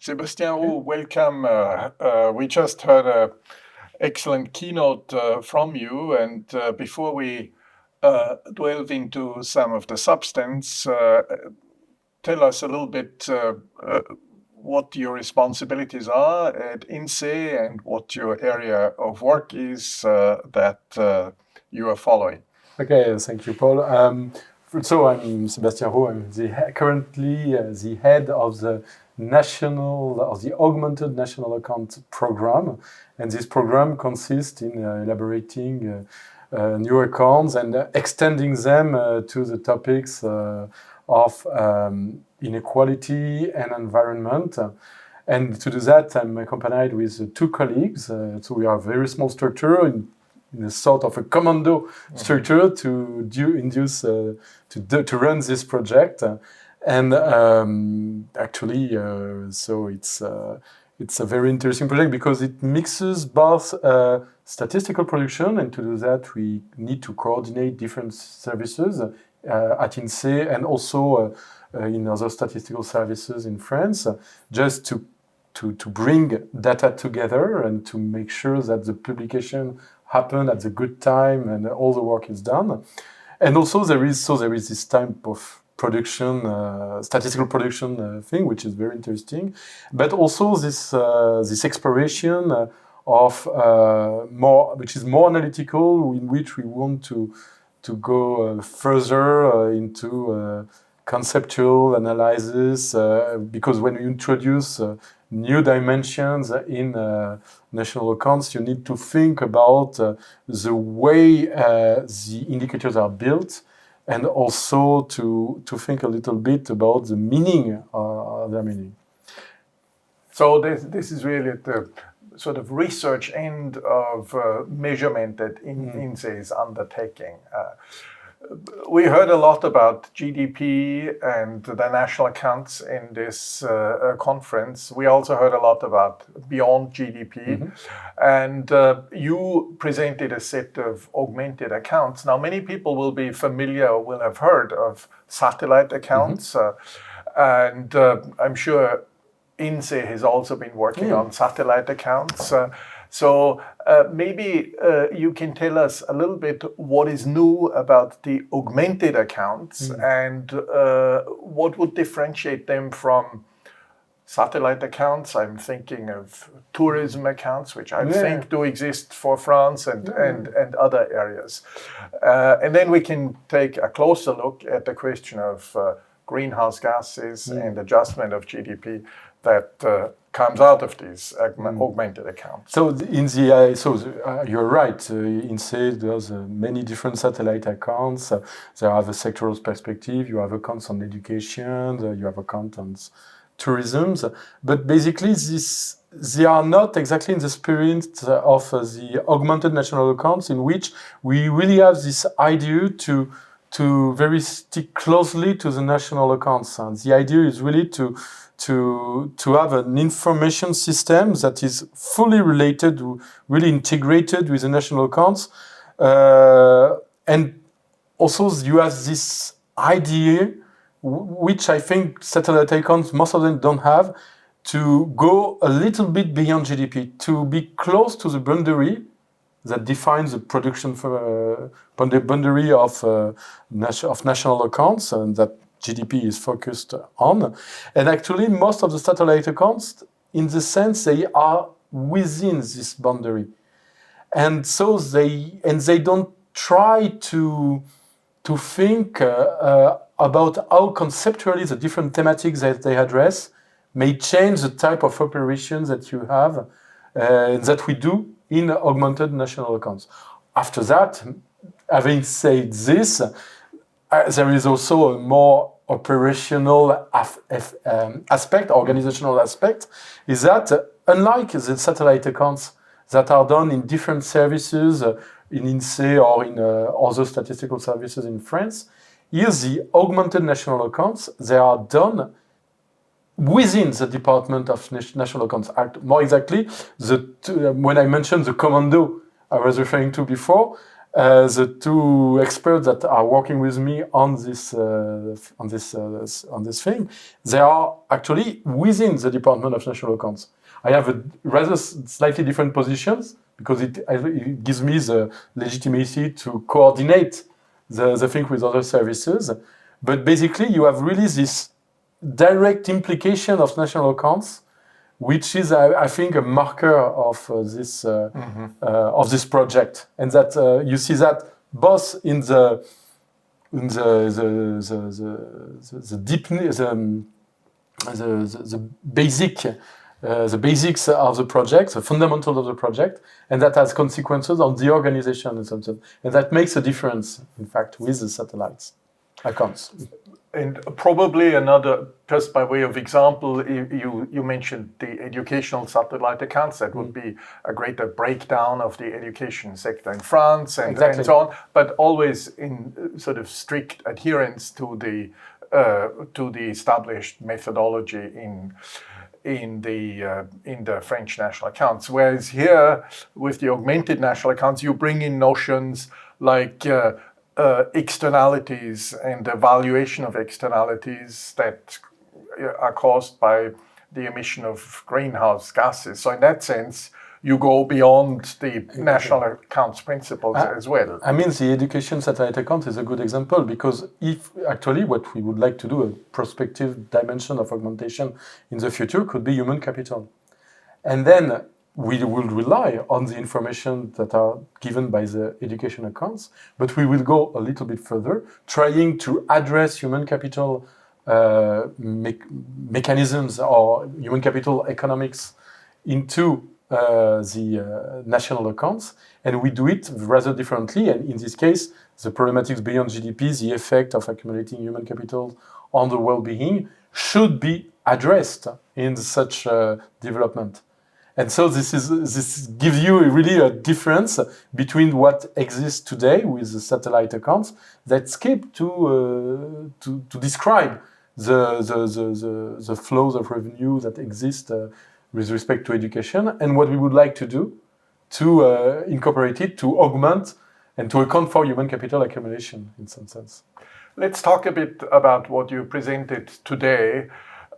Sébastien Roux, welcome. We just heard an excellent keynote from you, and before we delve into some of the substance, tell us a little bit what your responsibilities are at INSEE and what your area of work is that you are following. Okay, thank you, Paul. So I'm Sébastien Roux. I'm currently the head of the Augmented National Account Program, and this program consists in elaborating new accounts and extending them to the topics of inequality and environment. And to do that, I'm accompanied with two colleagues. So we are a very small structure in a sort of a commando structure to run this project. And actually, so it's a very interesting project because it mixes both statistical production, and to do that we need to coordinate different services at INSEE and also in other statistical services in France, just to bring data together and to make sure that the publication happen at the good time and all the work is done. And also there is this type of production, statistical production thing, which is very interesting, but also this exploration of which is more analytical, in which we want to go further into conceptual analysis, because when you introduce new dimensions in national accounts, you need to think about the way the indicators are built, and also to think a little bit about the meaning of their meaning. So this is really the sort of research end of measurement that INSEE is undertaking. We heard a lot about GDP and the national accounts in this conference. We also heard a lot about beyond GDP. And you presented a set of augmented accounts. Now, many people will be familiar, will have heard of satellite accounts. And I'm sure INSEE has also been working on satellite accounts. So maybe you can tell us a little bit what is new about the augmented accounts and what would differentiate them from satellite accounts. I'm thinking of tourism accounts, which I think do exist for France and other areas. And then we can take a closer look at the question of greenhouse gases and adjustment of GDP that comes out of these augmented accounts. So you're right. INSEE does many different satellite accounts. They have a sectoral perspective. You have accounts on education. You have accounts on tourism. But basically, they are not exactly in the spirit of the augmented national accounts, in which we really have this idea to very stick closely to the national accounts. And the idea is really to have an information system that is fully related, really integrated with the national accounts. And also you have this idea, which I think satellite accounts, most of them don't have, to go a little bit beyond GDP, to be close to the boundary that defines the production for the boundary of national accounts, and that GDP is focused on. And actually, most of the satellite accounts, in the sense, they are within this boundary, and so they don't try to think about how conceptually the different thematics that they address may change the type of operations that you have that we do in augmented national accounts. After that, having said this, there is also a more operational aspect, organizational aspect, is that unlike the satellite accounts that are done in different services in INSEE or in other statistical services in France, here the augmented national accounts, they are done within the Department of National Accounts. More exactly, when I mentioned the commando I was referring to before, The two experts that are working with me on this thing, they are actually within the Department of National Accounts. I have a rather slightly different positions because it gives me the legitimacy to coordinate the thing with other services. But basically, you have really this direct implication of national accounts, which is, I think, a marker of this project, and that you see that both in the basics of the project, the fundamentals of the project, and that has consequences on the organization and something, and that makes a difference, in fact, with the satellites accounts. And probably another, just by way of example, you mentioned the educational satellite accounts. That would be a greater breakdown of the education sector in France and so on, but always in sort of strict adherence to the established methodology in the French national accounts. Whereas here, with the augmented national accounts, you bring in notions like externalities and the evaluation of externalities that are caused by the emission of greenhouse gases. So in that sense, you go beyond the national accounts principles as well. I mean, the education satellite account is a good example, because if actually what we would like to do, a prospective dimension of augmentation in the future, could be human capital. And then we will rely on the information that are given by the education accounts, but we will go a little bit further, trying to address human capital mechanisms or human capital economics into the national accounts, and we do it rather differently. And in this case, the problematics beyond GDP, the effect of accumulating human capital on the well-being, should be addressed in such development. And so this gives you really a difference between what exists today with the satellite accounts that skip to describe the flows of revenue that exist with respect to education, and what we would like to do to incorporate it, to augment and to account for human capital accumulation in some sense. Let's talk a bit about what you presented today.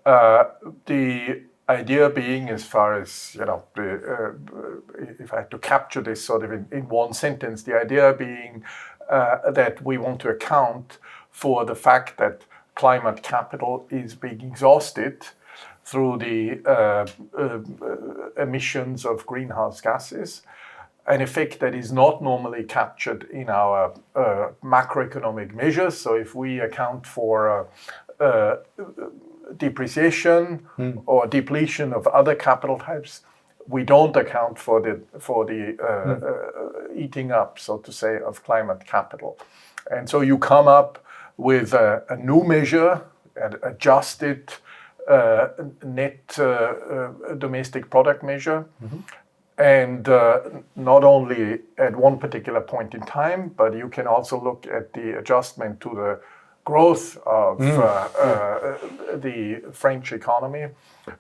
The idea being, as far as, if I had to capture this sort of in one sentence, the idea being that we want to account for the fact that climate capital is being exhausted through the emissions of greenhouse gases, an effect that is not normally captured in our macroeconomic measures. So if we account for depreciation or depletion of other capital types, we don't account for the eating up, so to say, of climate capital. And so you come up with a new measure, an adjusted net domestic product measure, and not only at one particular point in time, but you can also look at the adjustment to the growth of the French economy.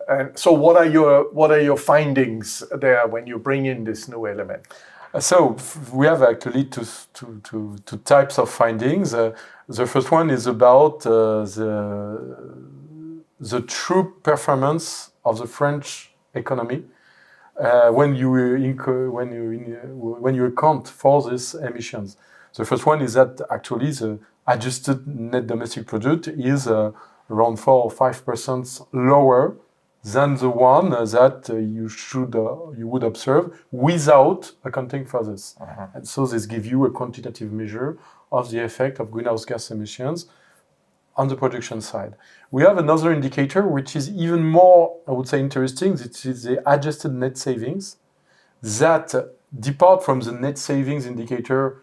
And so what are your findings there when you bring in this new element? So we have actually two types of findings. The first one is about the true performance of the French economy when you account for these emissions. The first one is that actually the adjusted net domestic product is around 4 or 5% lower than the one that you would observe without accounting for this. And so this gives you a quantitative measure of the effect of greenhouse gas emissions on the production side. We have another indicator which is even more, I would say, interesting. It is the adjusted net savings that depart from the net savings indicator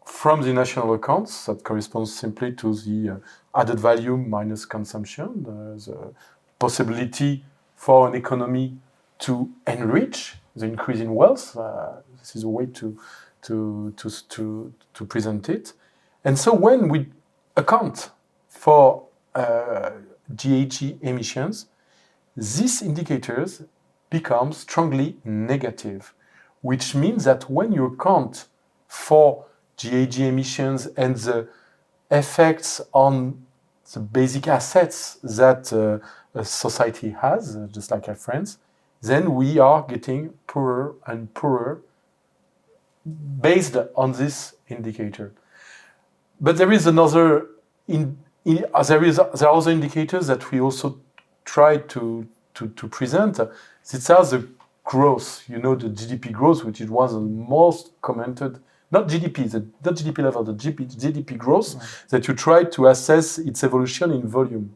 from the national accounts that corresponds simply to the added value minus consumption, the possibility for an economy to enrich the increase in wealth. This is a way to present it. And so when we account for GHG emissions, these indicators become strongly negative, which means that when you account for GHG emissions and the effects on the basic assets that a society has, just like our friends, then we are getting poorer and poorer based on this indicator. But there is another, there are other indicators that we also try to present. These are the growth, the GDP growth, which was the most commented, not GDP level, the GDP growth, that you try to assess its evolution in volume.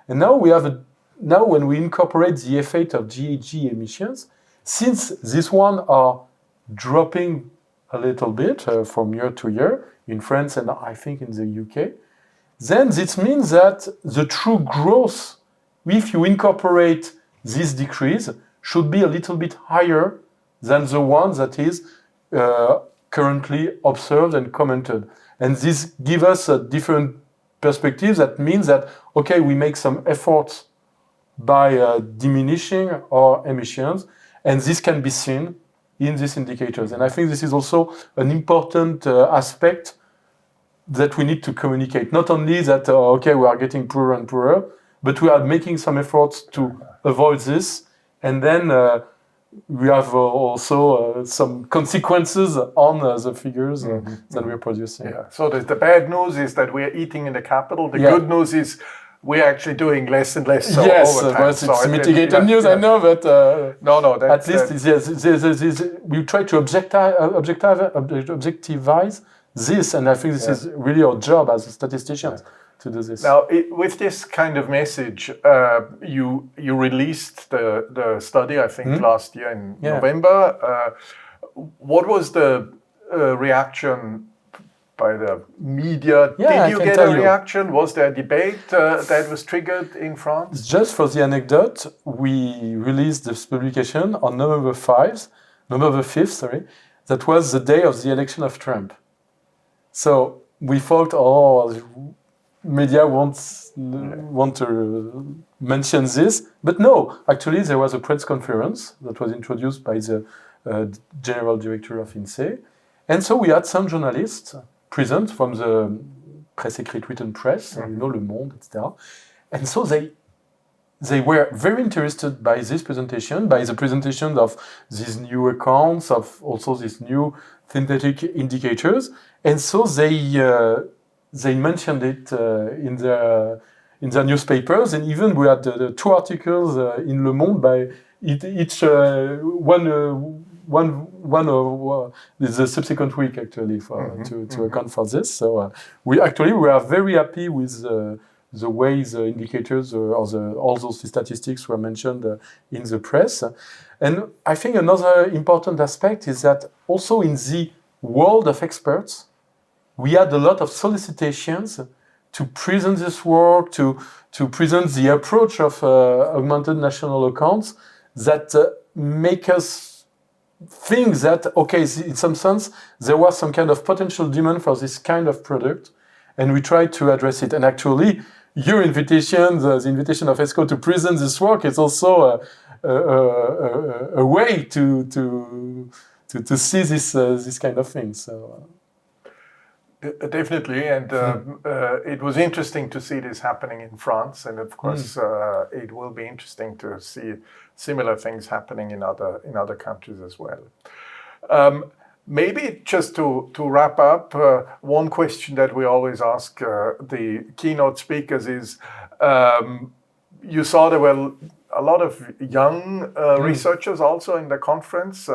And now when we incorporate the effect of GHG emissions, since these ones are dropping a little bit from year to year in France and I think in the UK, then this means that the true growth, if you incorporate this decrease, should be a little bit higher than the one that is currently observed and commented. And this gives us a different perspective. That means that, okay, we make some efforts by diminishing our emissions, and this can be seen in these indicators. And I think this is also an important aspect that we need to communicate. Not only that, okay, we are getting poorer and poorer, but we are making some efforts to avoid this. And then we have also some consequences on the figures that we're producing. Yeah. So the bad news is that we're eating in the capital. The good news is we're actually doing less and less over time. But it's mitigated news, I know, but no, at least we try to objectivize this, and I think this is really our job as statisticians to do this. Now, with this kind of message, you released the study, I think, last year in November. What was the reaction by the media? Did you get a reaction? Was there a debate that was triggered in France? Just for the anecdote, we released this publication on November 5th, that was the day of the election of Trump. So we thought, media want to mention this, but no, actually there was a press conference that was introduced by the general director of INSEE, and so we had some journalists present from the press écrite, written press, Le Monde, etc. And so they were very interested by this presentation, by the presentation of these new accounts, of also these new synthetic indicators, and so they mentioned it in their newspapers, and even we had the two articles in Le Monde by each one the subsequent week actually to account for this. So we are very happy with the way the indicators or all those statistics were mentioned in the press. And I think another important aspect is that also in the world of experts, we had a lot of solicitations to present this work, to present the approach of augmented national accounts that make us think that, okay, in some sense, there was some kind of potential demand for this kind of product, and we tried to address it. And actually, your invitation, the invitation of ESCoE to present this work, is also a way to see this kind of thing. So. Definitely, and it was interesting to see this happening in France, and of course, it will be interesting to see similar things happening in other countries as well. Maybe just to wrap up, one question that we always ask the keynote speakers is: you saw there were a lot of young researchers also in the conference.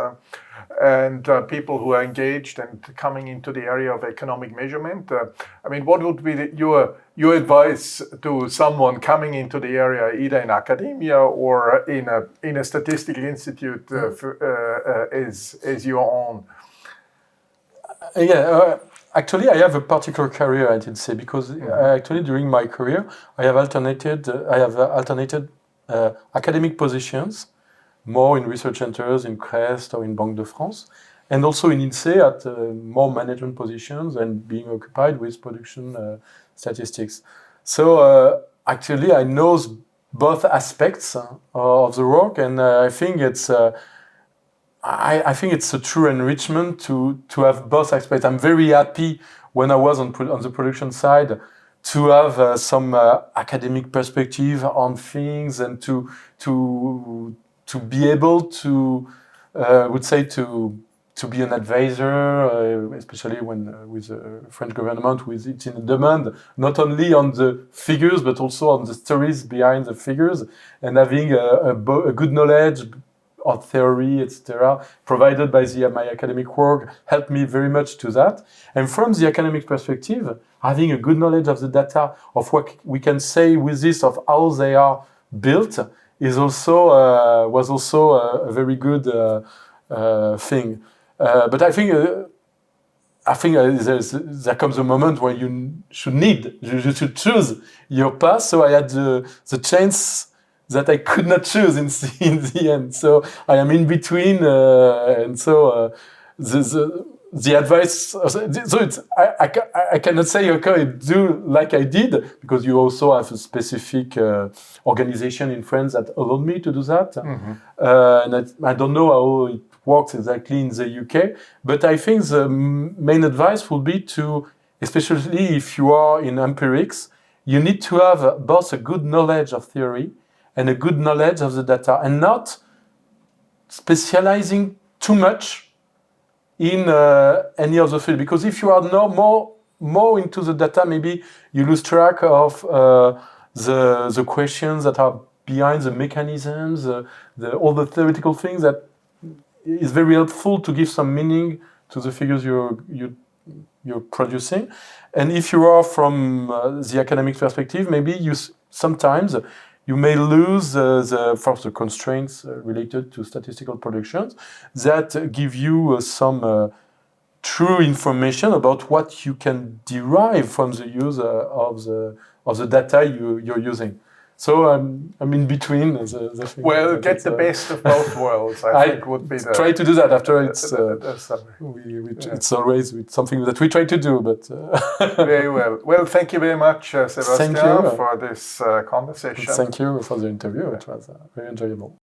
And people who are engaged and coming into the area of economic measurement. I mean, what would be your advice to someone coming into the area, either in academia or in a statistical institute as your own? Actually, I have a particular career at INSEE because actually during my career I have alternated academic positions, more in research centers, in CREST or in Banque de France, and also in INSEE at more management positions and being occupied with production statistics. So actually I know both aspects of the work, and I think I think it's a true enrichment to have both aspects. I'm very happy when I was on the production side to have some academic perspective on things and to be able to would say to be an advisor, especially when with the French government, with it in demand, not only on the figures but also on the stories behind the figures, and having a good knowledge of theory, etc., provided by my academic work, helped me very much to that. And from the academic perspective, having a good knowledge of the data, of what we can say with this, of how they are built, is also was also a very good thing. But I think there comes a moment where you should choose your path. So I had the chance that I could not choose in the end. So I am in between, and so the advice. So it's I cannot say okay, do like I did, because you also have a specific organization in France that allowed me to do that. Mm-hmm. And I don't know how it works exactly in the UK, but I think the main advice would be to, especially if you are in empirics, you need to have both a good knowledge of theory and a good knowledge of the data, and not specializing too much in any other field. Because if you are more into the data, maybe you lose track of the questions that are behind the mechanisms, all the theoretical things that is very helpful to give some meaning to the figures you're producing. And if you are from the academic perspective, maybe sometimes you may lose the constraints related to statistical productions that give you some true information about what you can derive from the use of the data you're using. So I'm in between the thing. Well, get the best of both worlds, I think would be the... Try to do that after it's... it's always something that we try to do, but... Very well. Well, thank you very much, Sébastien, for this conversation. Thank you for the interview. It was very enjoyable.